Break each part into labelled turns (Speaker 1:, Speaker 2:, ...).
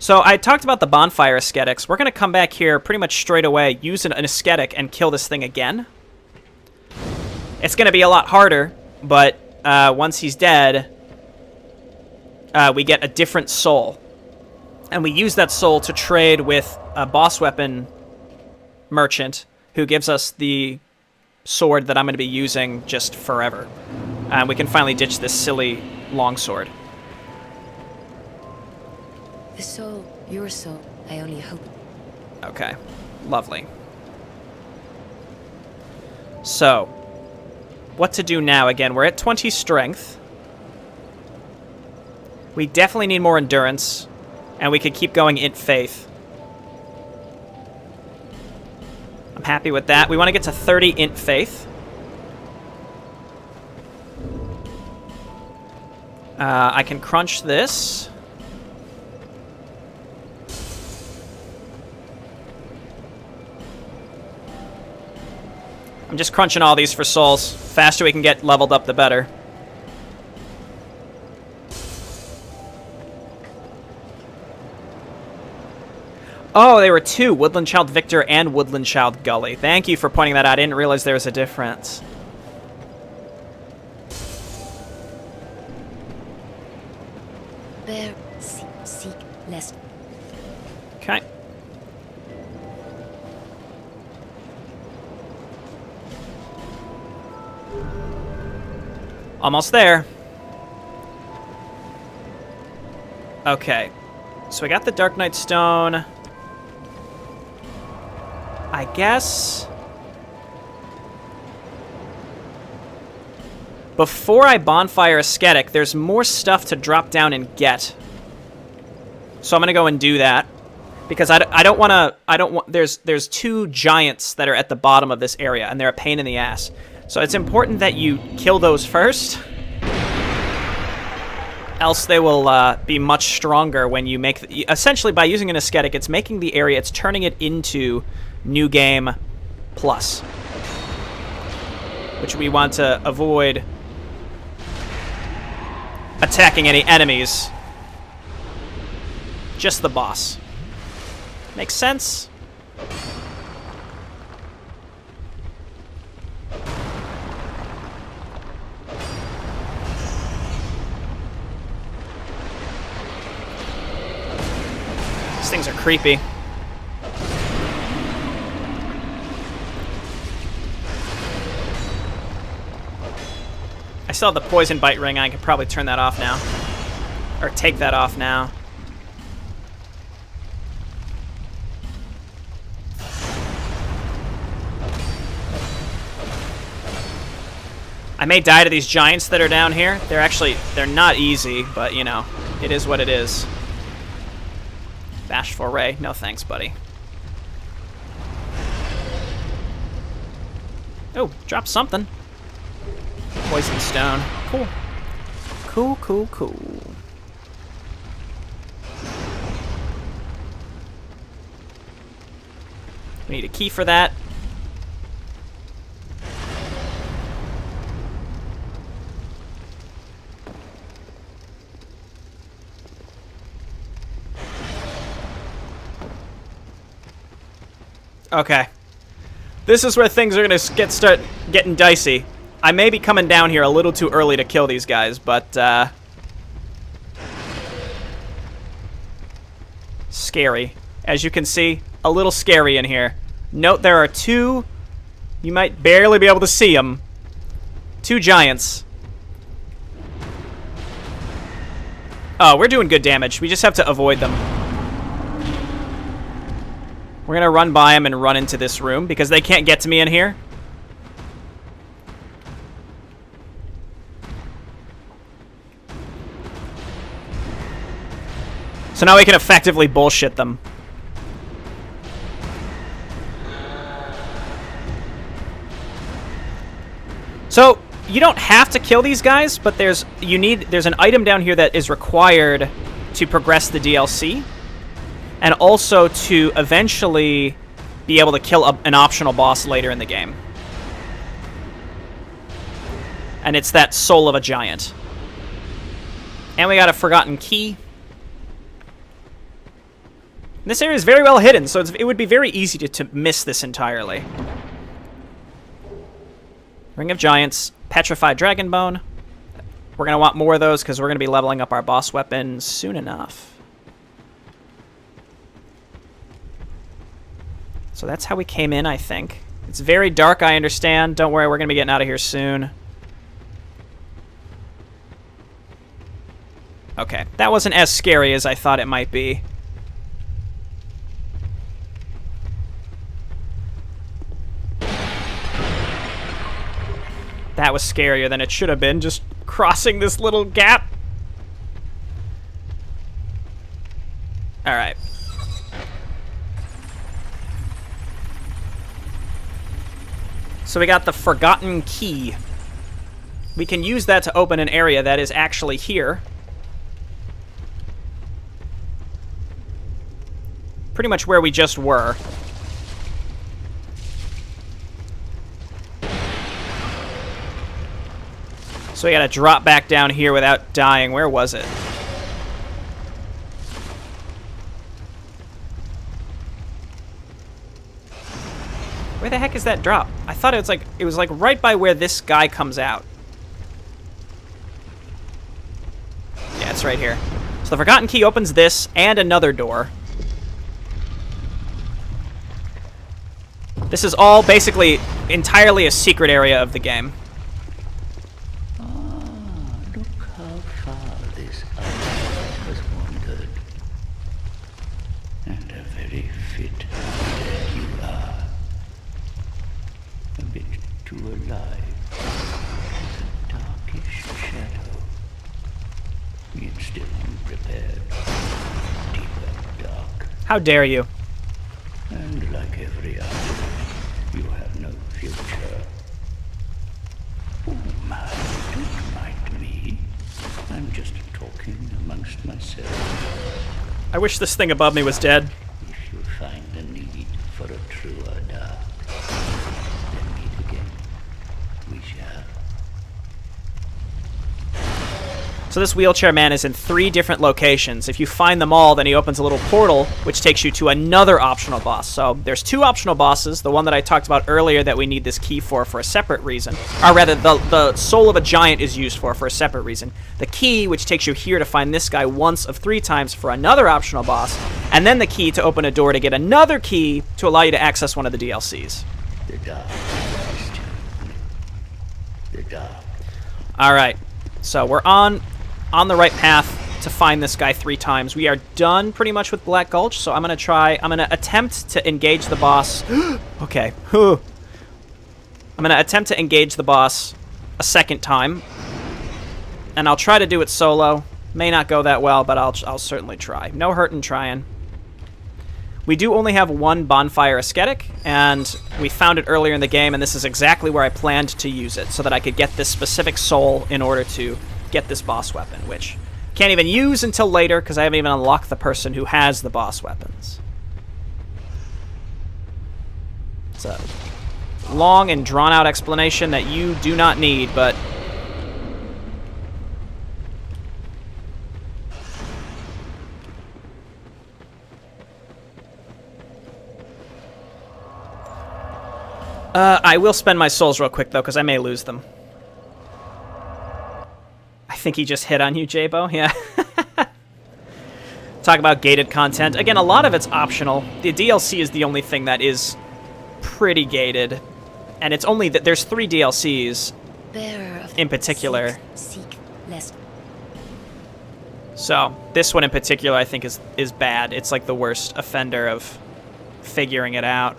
Speaker 1: So I talked about the bonfire aesthetics. We're going to come back here pretty much straight away, use an aesthetic, and kill this thing again. It's going to be a lot harder, but once he's dead, we get a different soul. And we use that soul to trade with a boss weapon merchant who gives us the sword that I'm going to be using just forever. We can finally ditch this silly longsword.
Speaker 2: The soul, your soul, I only hope.
Speaker 1: Okay, lovely. So, what to do now? Again, we're at 20 strength. We definitely need more endurance, and we could keep going int faith. I'm happy with that. We want to get to 30 int faith. I can crunch this. I'm just crunching all these for souls. Faster we can get leveled up, the better. Oh, they were two. Woodland Child Victor and Woodland Child Gully. Thank you for pointing that out. I didn't realize there was a difference.
Speaker 2: Bear, seek, lest.
Speaker 1: Okay. Almost there. Okay. So we got the Dark Knight Stone. I guess... before I bonfire Ascetic, there's more stuff to drop down and get. So I'm going to go and do that. Because I don't want to... There's two giants that are at the bottom of this area, and they're a pain in the ass. So it's important that you kill those first. Else they will be much stronger when you make... essentially, by using an Ascetic, it's making the area... it's turning it into New Game Plus. Which we want to avoid attacking any enemies. Just the boss. Makes sense? These things are creepy. I still have the poison bite ring. I could probably turn that off now. Or take that off now. I may die to these giants that are down here. They're not easy, but you know, it is what it is. Bashful Ray. No thanks, buddy. Oh, drop something. Poison stone. Cool. Cool, cool, cool. We need a key for that. Okay. This is where things are going to start getting dicey. I may be coming down here a little too early to kill these guys, but, scary. As you can see, a little scary in here. Note there are two... you might barely be able to see them. Two giants. Oh, we're doing good damage. We just have to avoid them. We're going to run by them and run into this room because they can't get to me in here. So now we can effectively bullshit them. So you don't have to kill these guys, but there's an item down here that is required to progress the DLC, and also to eventually be able to kill an optional boss later in the game. And it's that Soul of a Giant. And we got a Forgotten Key. This area is very well hidden, so it would be very easy to miss this entirely. Ring of Giants, Petrified Dragon Bone. We're going to want more of those because we're going to be leveling up our boss weapon soon enough. So that's how we came in, I think. It's very dark, I understand. Don't worry, we're going to be getting out of here soon. Okay, that wasn't as scary as I thought it might be. That was scarier than it should have been, just crossing this little gap. Alright. So we got the Forgotten Key. We can use that to open an area that is actually here. Pretty much where we just were. So we gotta drop back down here without dying. Where was it? Where the heck is that drop? I thought it was like right by where this guy comes out. Yeah, it's right here. So the Forgotten Key opens this and another door. This is all basically entirely a secret area of the game.
Speaker 3: Look how far this island has wandered. And a very fit dead you are. A bit too alive. With a darkish shadow. Yet still unprepared. Deep and dark.
Speaker 1: How dare you?
Speaker 3: And like every other, you have no future. Oh my, don't mind me. I'm just talking amongst myself.
Speaker 1: I wish this thing above me was dead.
Speaker 3: If you find the need for a truer dark, then meet again. We shall.
Speaker 1: So this wheelchair man is in 3 different locations. If you find them all, then he opens a little portal, which takes you to another optional boss. So there's 2 optional bosses. The one that I talked about earlier that we need this key for a separate reason. Or rather, the soul of a giant is used for a separate reason. The key, which takes you here to find this guy once of 3 times for another optional boss. And then the key to open a door to get another key to allow you to access one of the DLCs.
Speaker 3: The dark. The dark.
Speaker 1: Alright, so we're on the right path to find this guy 3 times. We are done pretty much with Black Gulch, so I'm going to attempt to engage the boss. Okay. I'm going to attempt to engage the boss a second time. And I'll try to do it solo. May not go that well, but I'll certainly try. No hurt in trying. We do only have 1 Bonfire Ascetic, and we found it earlier in the game, and this is exactly where I planned to use it, so that I could get this specific soul in order to get this boss weapon, which can't even use until later because I haven't even unlocked the person who has the boss weapons. It's a long and drawn-out explanation that you do not need, but I will spend my souls real quick, though, because I may lose them. I think he just hit on you, Jaybo. Yeah. Talk about gated content. Again, a lot of it's optional. The DLC is the only thing that is pretty gated. And it's only that there's 3 DLCs in particular.
Speaker 2: Seek less.
Speaker 1: So, this one in particular I think is bad. It's like the worst offender of figuring it out.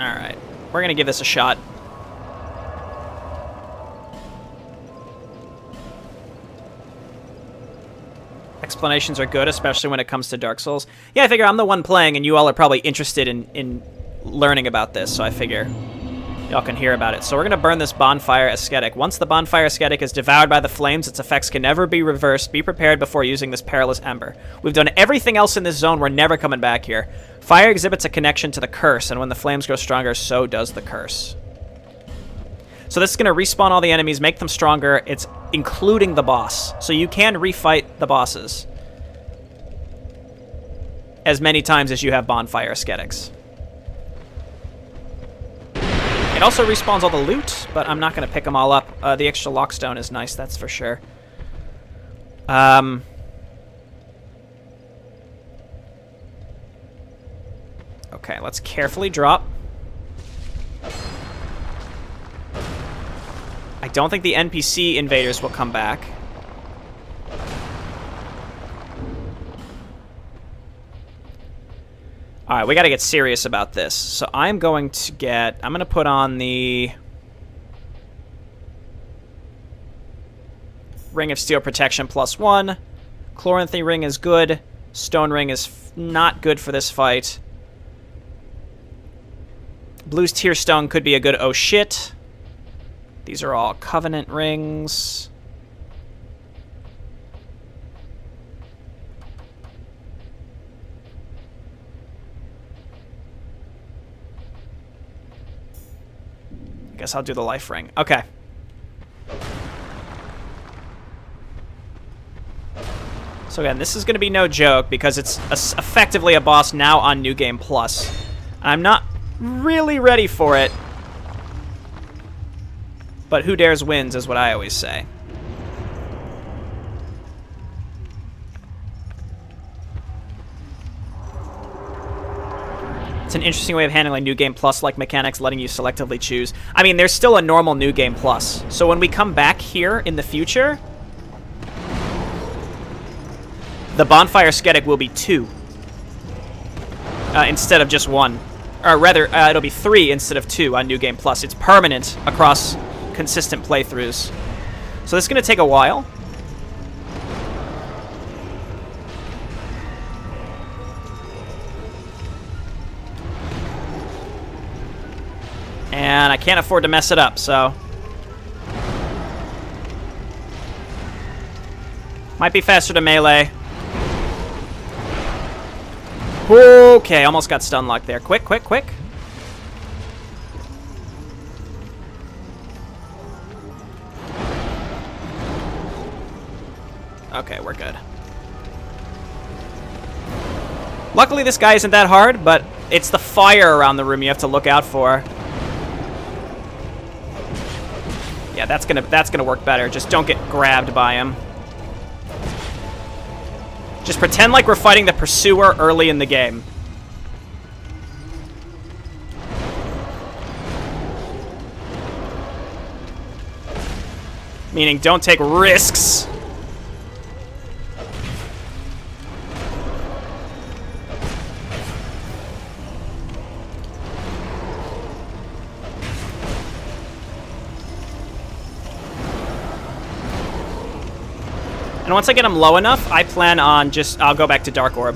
Speaker 1: Alright, we're gonna give this a shot. Explanations are good, especially when it comes to Dark Souls. Yeah, I figure I'm the one playing, and you all are probably interested in learning about this, so I figure y'all can hear about it. So we're gonna burn this Bonfire Ascetic. Once the Bonfire Ascetic is devoured by the flames, its effects can never be reversed. Be prepared before using this perilous ember. We've done everything else in this zone. We're never coming back here. Fire exhibits a connection to the curse, and when the flames grow stronger, so does the curse. So this is going to respawn all the enemies, make them stronger. It's including the boss. So you can refight the bosses as many times as you have bonfire aesthetics. It also respawns all the loot, but I'm not going to pick them all up. The extra lockstone is nice, that's for sure. Okay, let's carefully drop. I don't think the NPC invaders will come back. Alright, we gotta get serious about this. So I'm going to put on the Ring of Steel Protection +1. Chloranthy Ring is good. Stone Ring is not good for this fight. Blue's Tear Stone could be a good oh shit. These are all Covenant Rings. I guess I'll do the life ring. Okay. So again, this is going to be no joke because it's effectively a boss now on New Game Plus. I'm not really ready for it. But who dares wins is what I always say. It's an interesting way of handling New Game Plus-like mechanics, letting you selectively choose. I mean, there's still a normal New Game Plus. So when we come back here in the future, the Bonfire Aesthetic will be 2. Instead of just 1. Or rather, it'll be 3 instead of 2 on New Game Plus. It's permanent across consistent playthroughs. So this is going to take a while. And I can't afford to mess it up, so... Might be faster to melee. Okay, almost got stun locked there. Quick, quick, quick. Okay, we're good. Luckily, this guy isn't that hard, but it's the fire around the room you have to look out for. Yeah, that's gonna work better. Just don't get grabbed by him. Just pretend like we're fighting the Pursuer early in the game. Meaning, don't take risks. And once I get him low enough, I plan on I'll go back to Dark Orb.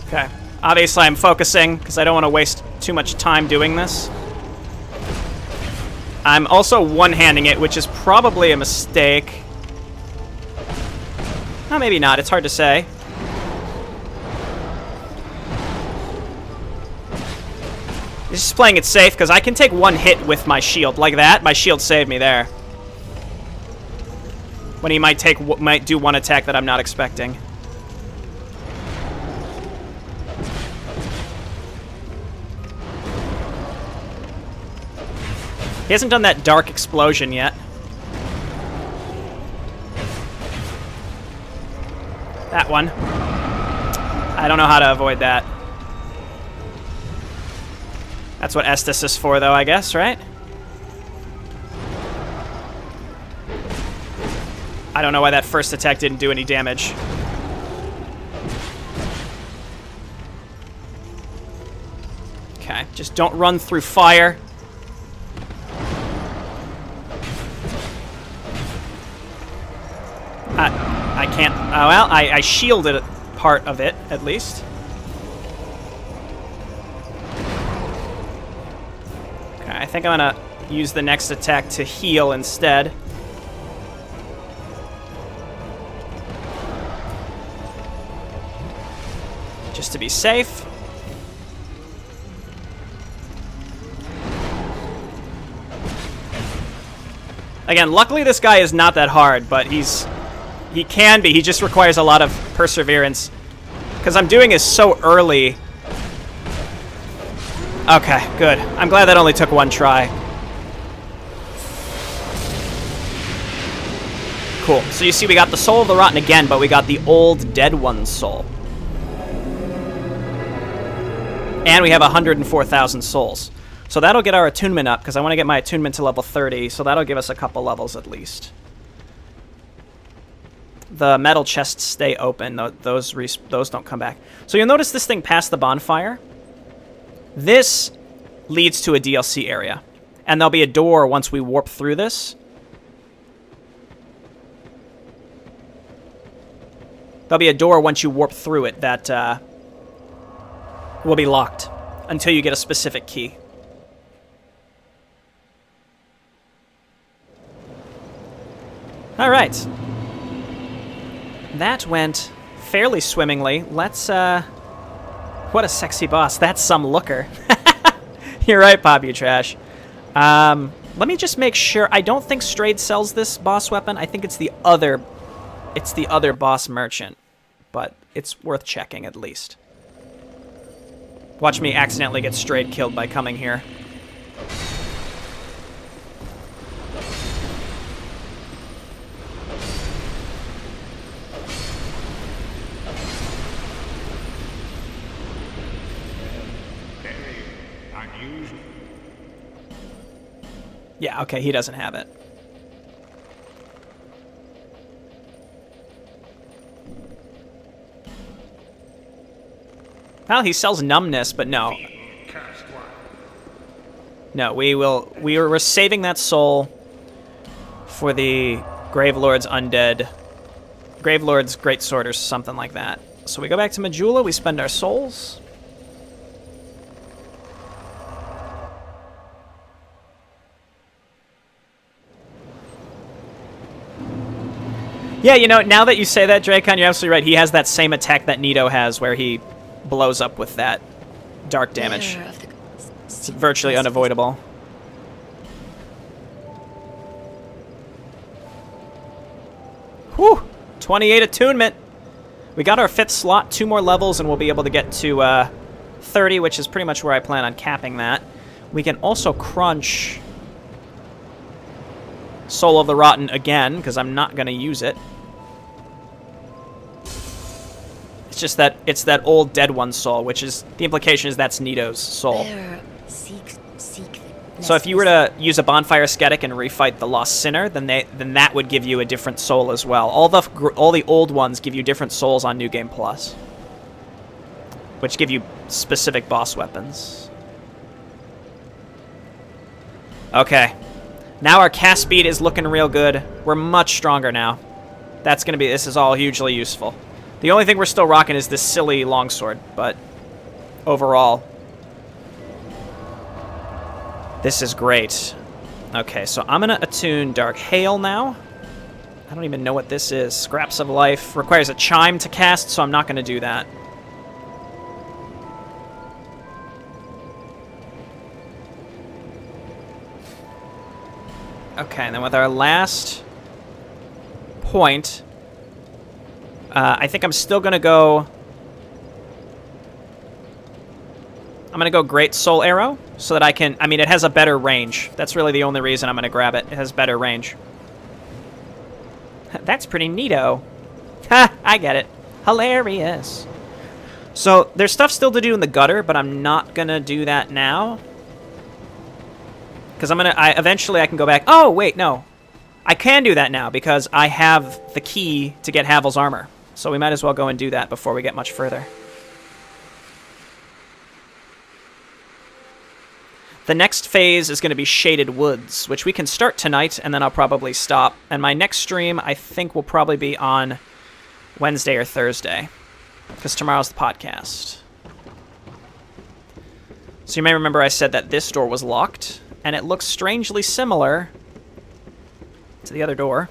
Speaker 1: Okay. Obviously, I'm focusing because I don't want to waste too much time doing this. I'm also one-handing it, which is probably a mistake. Oh, maybe not. It's hard to say. Just playing it safe, because I can take one hit with my shield. Like that, my shield saved me there. When he might do one attack that I'm not expecting. He hasn't done that dark explosion yet. That one. I don't know how to avoid that. That's what Estus is for, though, I guess, right? I don't know why that first attack didn't do any damage. Okay, just don't run through fire. I can't... Oh, well, I shielded part of it, at least. I think I'm going to use the next attack to heal instead. just to be safe. Again, luckily this guy is not that hard, but he can be. He just requires a lot of perseverance. Because I'm doing this so early. Okay, good. I'm glad that only took one try. Cool. So you see we got the Soul of the Rotten again, but we got the old dead one's soul. And we have 104,000 souls. So that'll get our attunement up, because I want to get my attunement to level 30, so that'll give us a couple levels at least. The metal chests stay open. Those don't come back. So you'll notice this thing past the bonfire. This leads to a DLC area. And there'll be a door once we warp through this. There'll be a door once you warp through it that will be locked until you get a specific key. All right. That went fairly swimmingly. Let's, what a sexy boss. That's some looker. You're right, Pop, you trash. Let me just make sure. I don't think Strayed sells this boss weapon. I think it's the other boss merchant. But it's worth checking at least. Watch me accidentally get Strayed killed by coming here. Yeah, okay, he doesn't have it. Well, he sells numbness, but no. No, we're saving that soul for the Gravelord's undead. Gravelord's Greatsword or something like that. So we go back to Majula, we spend our souls. Yeah, you know, now that you say that, Dracon, you're absolutely right. He has that same attack that Nito has where he blows up with that dark damage. It's virtually unavoidable. Whew! 28 attunement! We got our 5th slot, 2 more levels, and we'll be able to get to 30, which is pretty much where I plan on capping that. We can also crunch Soul of the Rotten again, because I'm not going to use it. It's just that it's that old dead one soul, which is, the implication is that's Nito's soul. So if you were to use a Bonfire Ascetic and refight the Lost Sinner, then that would give you a different soul as well. All the old ones give you different souls on New Game Plus, which give you specific boss weapons. Okay. Now our cast speed is looking real good. We're much stronger now. This is all hugely useful. The only thing we're still rocking is this silly longsword, but overall, this is great. Okay, so I'm gonna attune Dark Hail now. I don't even know what this is. Scraps of Life requires a chime to cast, so I'm not gonna do that. Okay, and then with our last point, I think I'm still going to go... I'm going to go Great Soul Arrow, so that I can... I mean, it has a better range. That's really the only reason I'm going to grab it. It has better range. That's pretty neato. Ha! I get it. Hilarious. So, there's stuff still to do in the gutter, but I'm not going to do that now. Because eventually I can go back. Oh, wait, no. I can do that now because I have the key to get Havel's armor. So we might as well go and do that before we get much further. The next phase is going to be Shaded Woods, which we can start tonight, and then I'll probably stop. And my next stream, I think, will probably be on Wednesday or Thursday, because tomorrow's the podcast. So you may remember I said that this door was locked. And it looks strangely similar to the other door.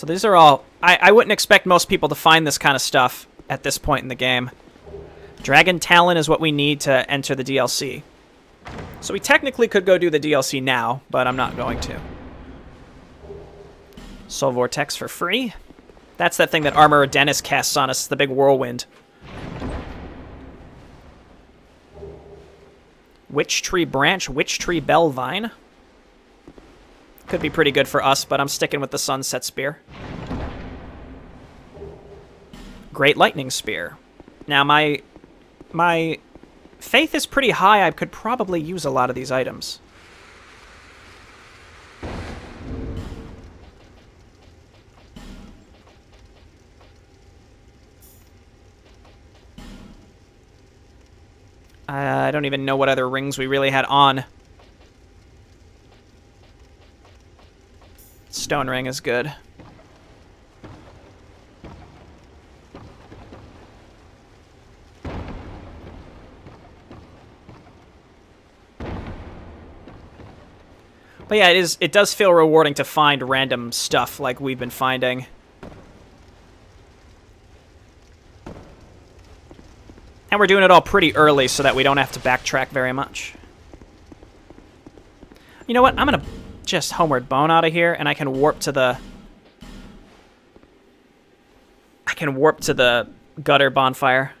Speaker 1: So these are all... I wouldn't expect most people to find this kind of stuff at this point in the game. Dragon Talon is what we need to enter the DLC. So we technically could go do the DLC now, but I'm not going to. Soul Vortex for free. That's that thing that Armorer Dennis casts on us, the big whirlwind. Witch Tree Branch, Witch Tree Bellvine. Could be pretty good for us, but I'm sticking with the Sunset Spear. Great Lightning Spear. Now, my faith is pretty high. I could probably use a lot of these items. I don't even know what other rings we really had on. Stone ring is good. But yeah, it does feel rewarding to find random stuff like we've been finding. And we're doing it all pretty early so that we don't have to backtrack very much. You know what? I'm going to just Homeward Bone out of here, and I can warp to the... gutter bonfire.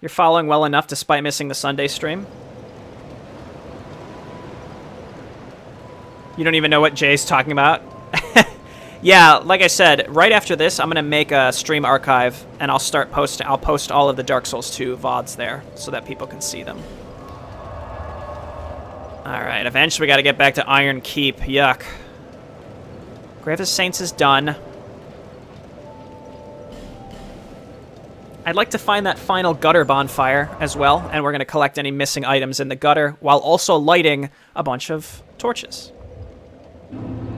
Speaker 1: You're following well enough despite missing the Sunday stream? You don't even know what Jay's talking about? Yeah, like I said, right after this, I'm gonna make a stream archive, and I'll start posting. I'll post all of the Dark Souls 2 VODs there, so that people can see them. All right, eventually we got to get back to Iron Keep. Yuck. Grave of Saints is done. I'd like to find that final gutter bonfire as well, and we're gonna collect any missing items in the gutter while also lighting a bunch of torches.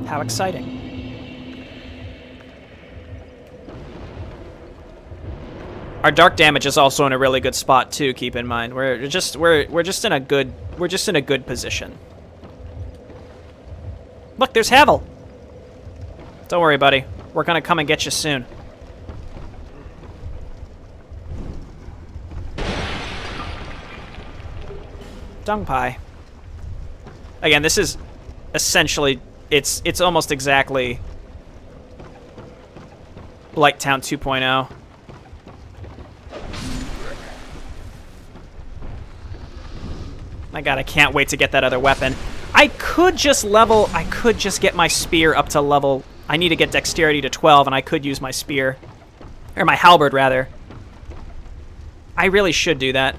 Speaker 1: How exciting. Our dark damage is also in a really good spot too, keep in mind. We're just in a good position. Look, there's Havel. Don't worry, buddy. We're gonna come and get you soon. Dung Pie. Again, this is essentially it's almost exactly Blighttown 2.0. My god, I can't wait to get that other weapon. I could just get my spear up to level... I need to get dexterity to 12, and I could use my spear. Or my halberd, rather. I really should do that.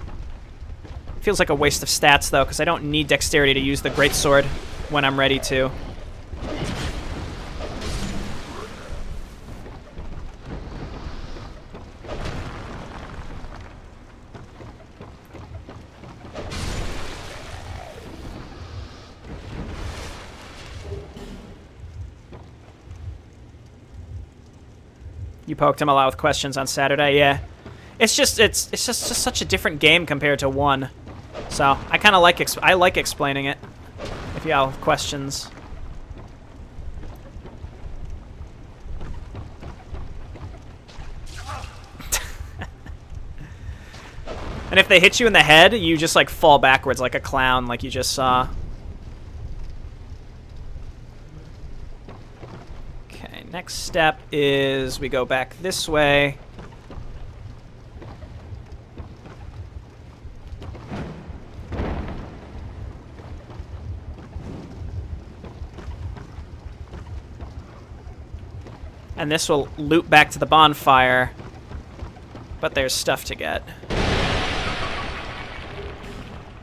Speaker 1: Feels like a waste of stats, though, because I don't need dexterity to use the greatsword when I'm ready to. You poked him a lot with questions on Saturday, yeah. It's just such a different game compared to 1. So I kind of like explaining it. If you all have questions. And if they hit you in the head, you just like fall backwards like a clown, like you just saw. Next step is we go back this way. And this will loop back to the bonfire. But there's stuff to get.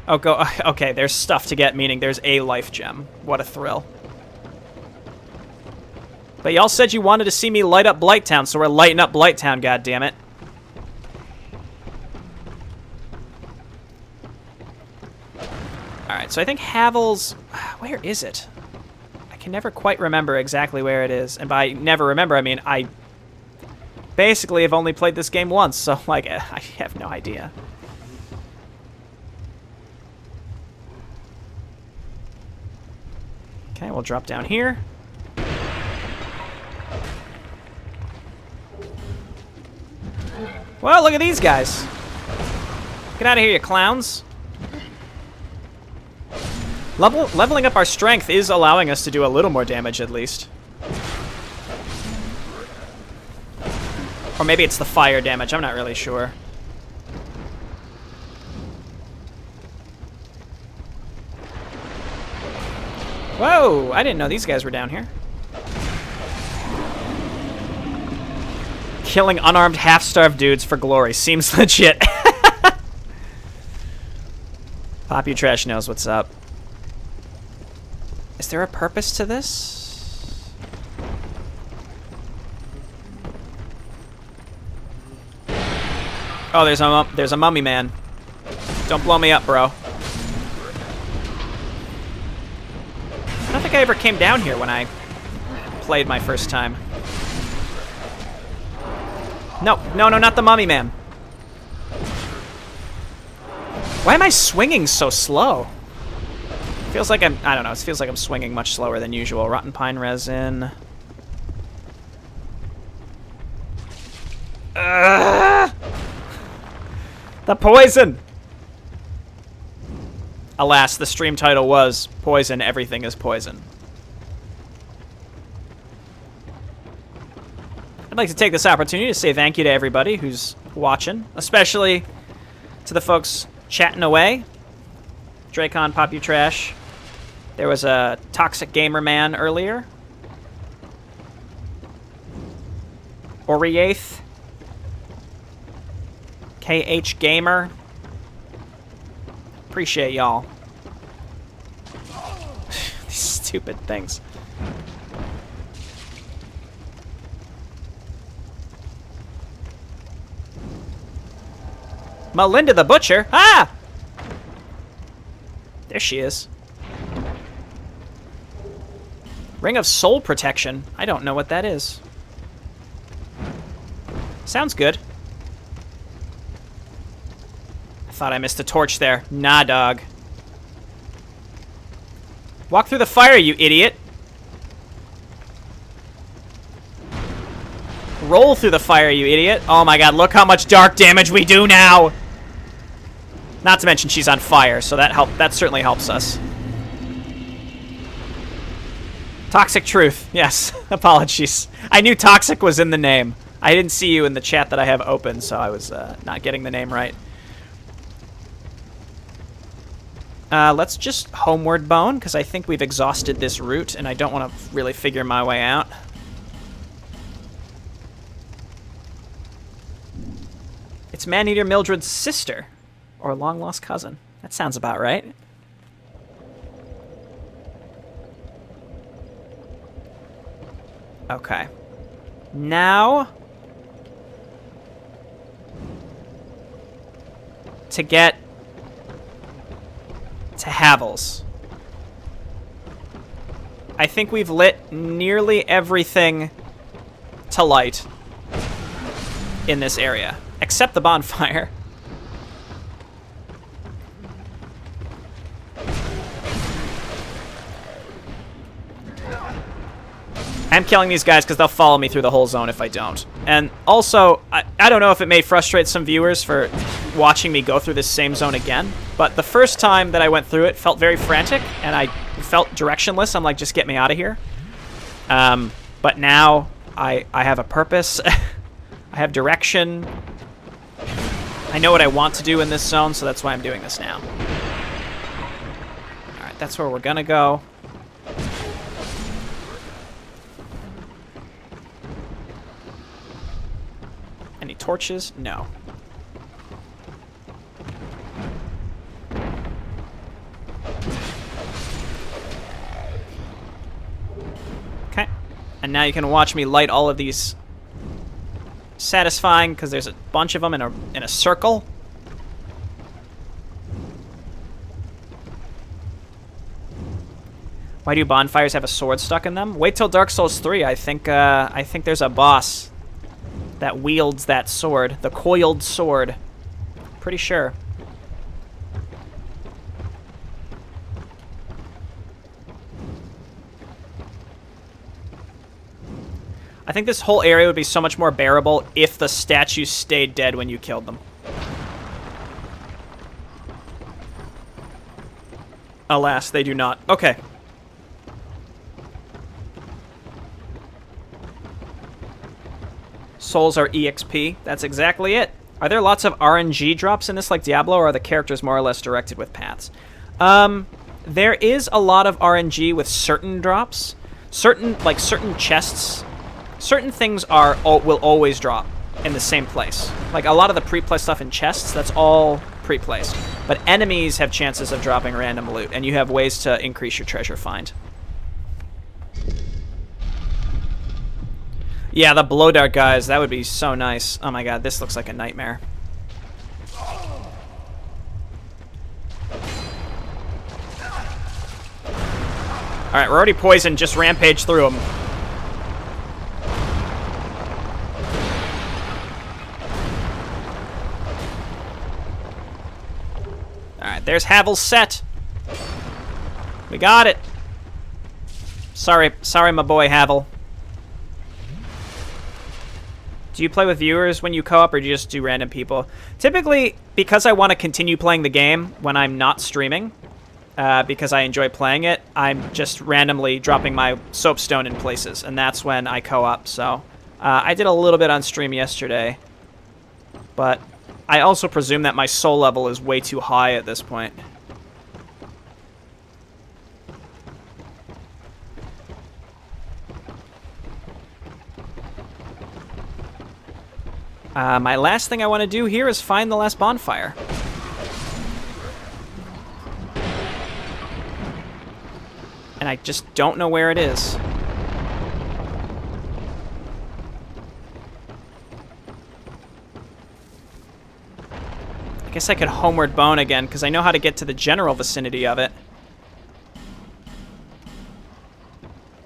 Speaker 1: Oh, okay, there's stuff to get, meaning there's a life gem. What a thrill. But y'all said you wanted to see me light up Blighttown, so we're lighting up Blighttown, goddammit. Alright, so I think Havel's... Where is it? I can never quite remember exactly where it is. And by never remember, I mean I basically have only played this game once, so like I have no idea. Okay, we'll drop down here. Well, look at these guys. Get out of here, you clowns. Leveling up our strength is allowing us to do a little more damage, at least. Or maybe it's the fire damage. I'm not really sure. Whoa! I didn't know these guys were down here. Killing unarmed, half-starved dudes for glory seems legit. Poppy Trash knows what's up. Is there a purpose to this? Oh, there's a mummy man. Don't blow me up, bro. I don't think I ever came down here when I played my first time. No, not the mummy man. Why am I swinging so slow? Feels like I don't know, it feels like I'm swinging much slower than usual. Rotten pine resin. The poison! Alas, the stream title was Poison, Everything is Poison. I'd like to take this opportunity to say thank you to everybody who's watching, especially to the folks chatting away. Dracon, Pop You Trash. There was a Toxic Gamer Man earlier. Oriath. KH Gamer. Appreciate y'all. These stupid things. Melinda the Butcher. Ah! There she is. Ring of Soul Protection. I don't know what that is. Sounds good. I thought I missed a torch there. Nah, dog. Walk through the fire, you idiot. Roll through the fire, you idiot. Oh my god, look how much dark damage we do now. Not to mention she's on fire, so that certainly helps us. Toxic Truth, yes. Apologies. I knew Toxic was in the name. I didn't see you in the chat that I have open, so I was not getting the name right. Let's just homeward bone, because I think we've exhausted this route, and I don't want to really figure my way out. It's Maneater Mildred's sister, or long-lost cousin. That sounds about right. Okay. Now, to get to Havel's. I think we've lit nearly everything to light in this area, except the bonfire. I'm killing these guys because they'll follow me through the whole zone if I don't. And also, I don't know if it may frustrate some viewers for watching me go through this same zone again, but the first time that I went through it felt very frantic, and I felt directionless. I'm like, just get me out of here. But now I have a purpose. I have direction. I know what I want to do in this zone, so that's why I'm doing this now. Alright, that's where we're gonna go. Any torches? No. Okay. And now you can watch me light all of these. Satisfying, because there's a bunch of them in a circle. Why do bonfires have a sword stuck in them? Wait till Dark Souls 3. I think there's a boss that wields that sword, the coiled sword. Pretty sure. I think this whole area would be so much more bearable if the statues stayed dead when you killed them. Alas, they do not. Okay. Souls are EXP. That's exactly it. Are there lots of RNG drops in this like Diablo, or are the characters more or less directed with paths? There is a lot of RNG with certain drops. Certain chests. Certain things will always drop in the same place. Like a lot of the pre-placed stuff in chests, that's all pre-placed. But enemies have chances of dropping random loot, and you have ways to increase your treasure find. Yeah, the blow dart guys, that would be so nice. Oh my god, this looks like a nightmare. Alright, we're already poisoned, just rampage through them. Alright, there's Havel's set. We got it. Sorry my boy Havel. Do you play with viewers when you co-op, or do you just do random people? Typically, because I want to continue playing the game when I'm not streaming, because I enjoy playing it, I'm just randomly dropping my soapstone in places, and that's when I co-op. So I did a little bit on stream yesterday, but I also presume that my soul level is way too high at this point. My last thing I want to do here is find the last bonfire. And I just don't know where it is. I guess I could homeward bone again, because I know how to get to the general vicinity of it.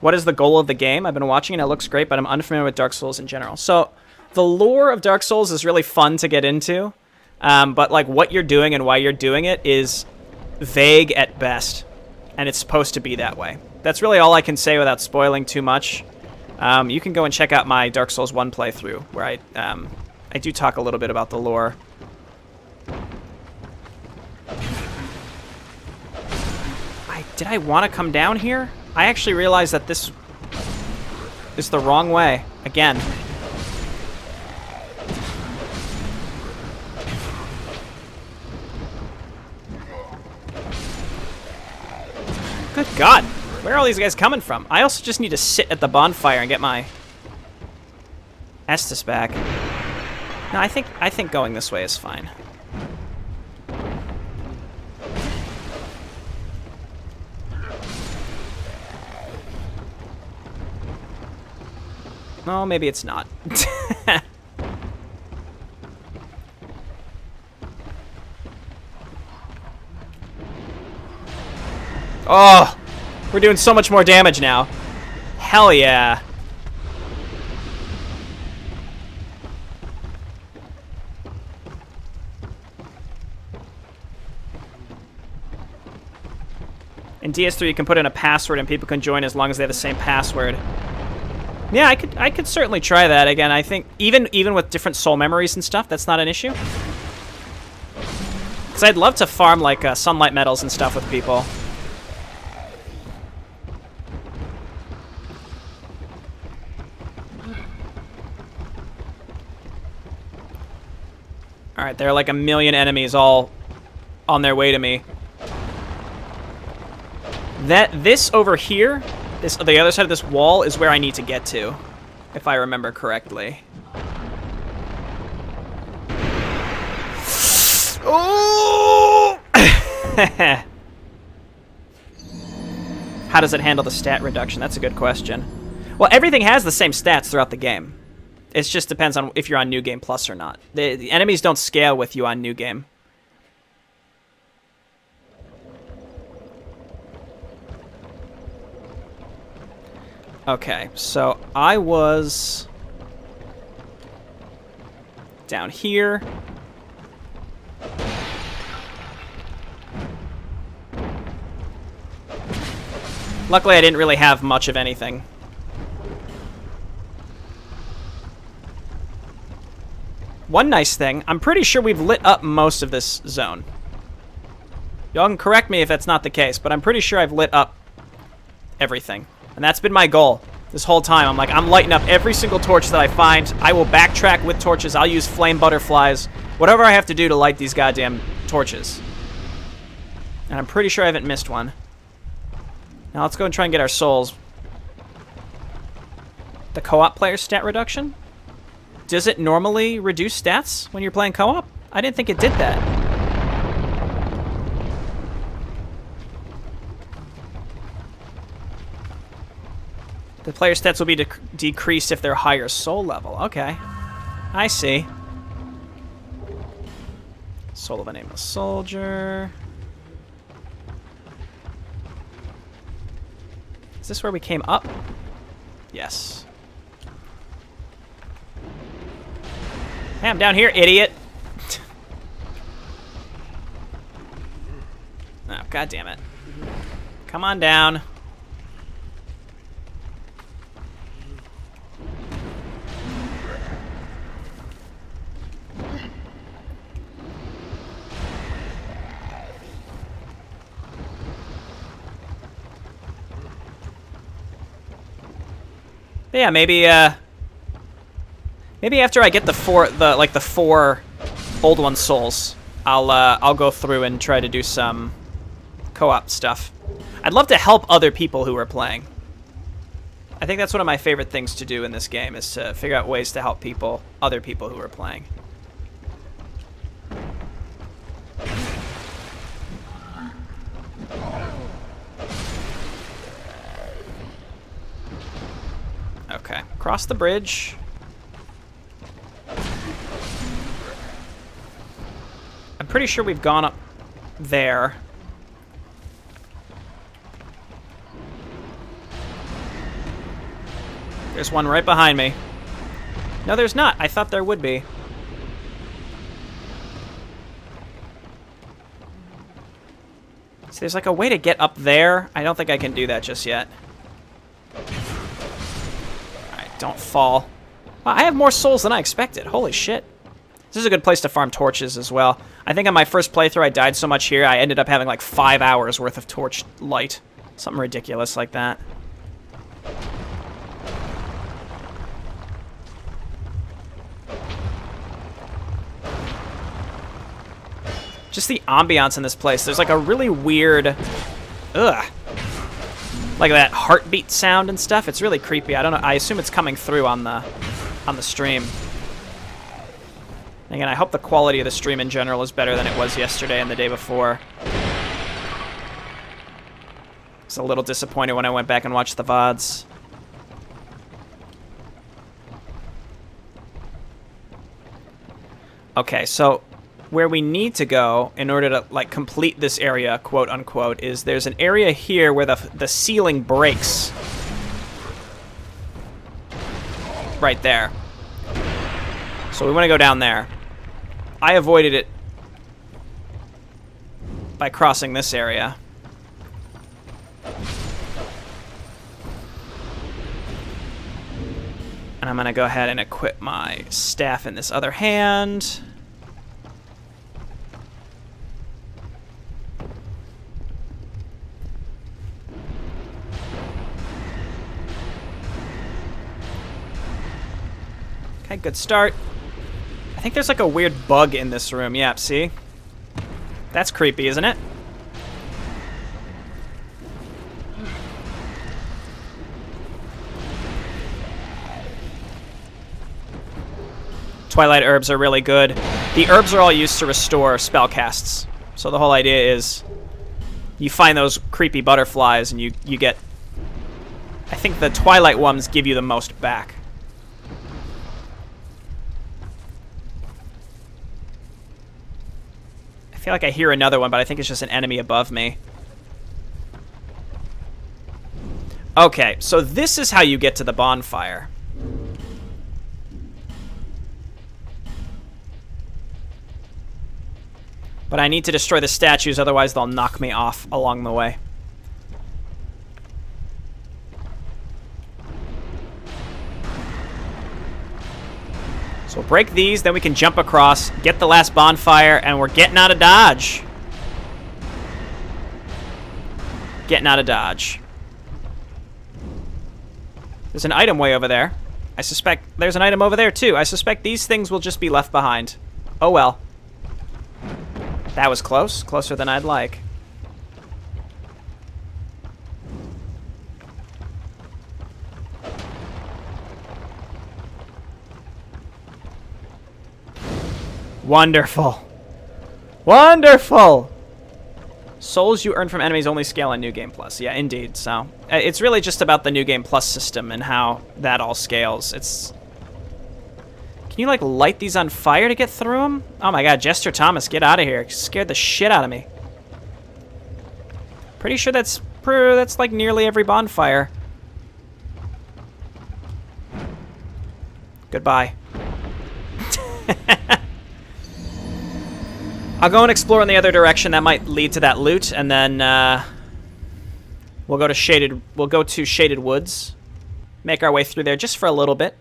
Speaker 1: What is the goal of the game? I've been watching and it looks great, but I'm unfamiliar with Dark Souls in general. So, the lore of Dark Souls is really fun to get into, but like what you're doing and why you're doing it is vague at best, and it's supposed to be that way. That's really all I can say without spoiling too much. You can go and check out my Dark Souls 1 playthrough, where I do talk a little bit about the lore. Did I want to come down here? I actually realized that this is the wrong way again. Good God, where are all these guys coming from? I also just need to sit at the bonfire and get my Estus back. No, I think going this way is fine. No, maybe it's not. Oh, we're doing so much more damage now. Hell yeah. In DS3, you can put in a password and people can join as long as they have the same password. Yeah, I could certainly try that again. I think even with different soul memories and stuff, that's not an issue. Because I'd love to farm like sunlight metals and stuff with people. Alright, there are like a million enemies all on their way to me. This over here, the other side of this wall is where I need to get to, if I remember correctly. Oh! How does it handle the stat reduction? That's a good question. Well, everything has the same stats throughout the game. It just depends on if you're on New Game Plus or not. The enemies don't scale with you on New Game. Okay, so I was down here. Luckily, I didn't really have much of anything. one nice thing, I'm pretty sure we've lit up most of this zone. Y'all can correct me if that's not the case, but I'm pretty sure I've lit up everything. And that's been my goal this whole time. I'm like, I'm lighting up every single torch that I find. I will backtrack with torches. I'll use flame butterflies. Whatever I have to do to light these goddamn torches. And I'm pretty sure I haven't missed one. Now let's go and try and get our souls. The co-op player stat reduction? Does it normally reduce stats when you're playing co-op? I didn't think it did that. The player stats will be decreased if they're higher soul level. Okay. I see. Soul of a Nameless Soldier. Is this where we came up? Yes. Hey, I'm down here, idiot. Oh, God damn it. Come on down. But yeah, maybe after I get the four old one souls, I'll go through and try to do some co-op stuff. I'd love to help other people who are playing. I think that's one of my favorite things to do in this game, is to figure out ways to help other people who are playing. Okay, cross the bridge. I'm pretty sure we've gone up there. There's one right behind me. No, there's not. I thought there would be. So there's like a way to get up there. I don't think I can do that just yet. Don't fall. Wow, I have more souls than I expected. Holy shit. This is a good place to farm torches as well. I think on my first playthrough I died so much here I ended up having like 5 hours worth of torch light. Something ridiculous like that. Just the ambiance in this place. There's like a really weird... Ugh. Like that heartbeat sound and stuff. It's really creepy. I don't know. I assume it's coming through on the stream. Again, I hope the quality of the stream in general is better than it was yesterday and the day before. I was a little disappointed when I went back and watched the VODs. Okay, so where we need to go in order to like complete this area, quote unquote, is there's an area here where the ceiling breaks. Right there. So we want to go down there. I avoided it by crossing this area. And I'm going to go ahead and equip my staff in this other hand. Okay, good start. I think there's like a weird bug in this room. Yeah, see? That's creepy, isn't it? Twilight herbs are really good. The herbs are all used to restore spell casts. So the whole idea is you find those creepy butterflies and you get... I think the Twilight ones give you the most back. I feel like I hear another one, but I think it's just an enemy above me. Okay, so this is how you get to the bonfire. But I need to destroy the statues, otherwise they'll knock me off along the way. So we'll break these, then we can jump across, get the last bonfire, and we're getting out of Dodge. Getting out of Dodge. There's an item way over there. I suspect there's an item over there, too. I suspect these things will just be left behind. Oh, well. That was close. Closer than I'd like. Wonderful. Wonderful! Souls you earn from enemies only scale on New Game Plus. Yeah, indeed. So, it's really just about the New Game Plus system and how that all scales. It's... Can you, like, light these on fire to get through them? Oh my god, Jester Thomas, get out of here. Scared the shit out of me. Pretty sure that's like nearly every bonfire. Goodbye. I'll go and explore in the other direction. That might lead to that loot, and then we'll go to Shaded Woods. Make our way through there just for a little bit.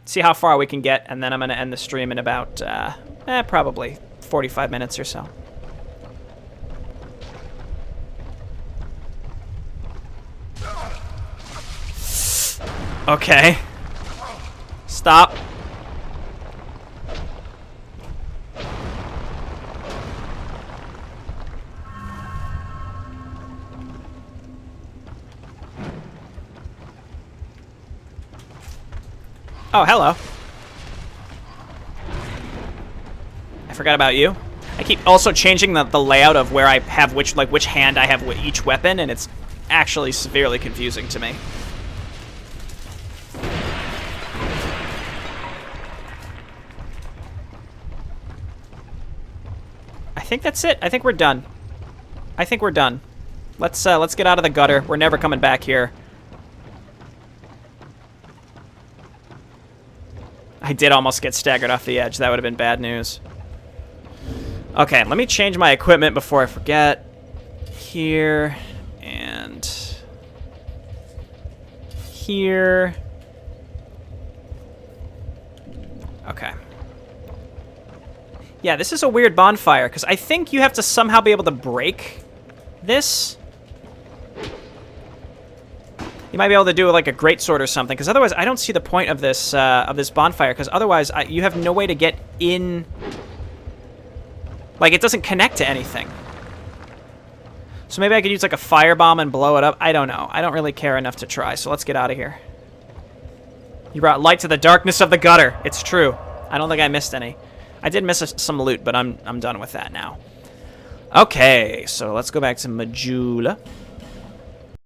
Speaker 1: See how far we can get, and then I'm going to end the stream in about probably 45 minutes or so. Okay. Stop. Oh, hello. I forgot about you. I keep also changing the layout of where I have which hand I have with each weapon, and it's actually severely confusing to me. I think that's it. I think we're done. I think we're done. Let's get out of the gutter. We're never coming back here. I did almost get staggered off the edge. That would have been bad news. Okay, let me change my equipment before I forget. Here and here. Okay. Yeah, this is a weird bonfire, because I think you have to somehow be able to break this. You might be able to do like a greatsword or something, because otherwise I don't see the point of this bonfire, because otherwise you have no way to get in. Like, it doesn't connect to anything. So maybe I could use like a firebomb and blow it up. I don't know. I don't really care enough to try, so let's get out of here. You brought light to the darkness of the gutter. It's true. I don't think I missed any. I did miss some loot, but I'm done with that now. Okay, so let's go back to Majula.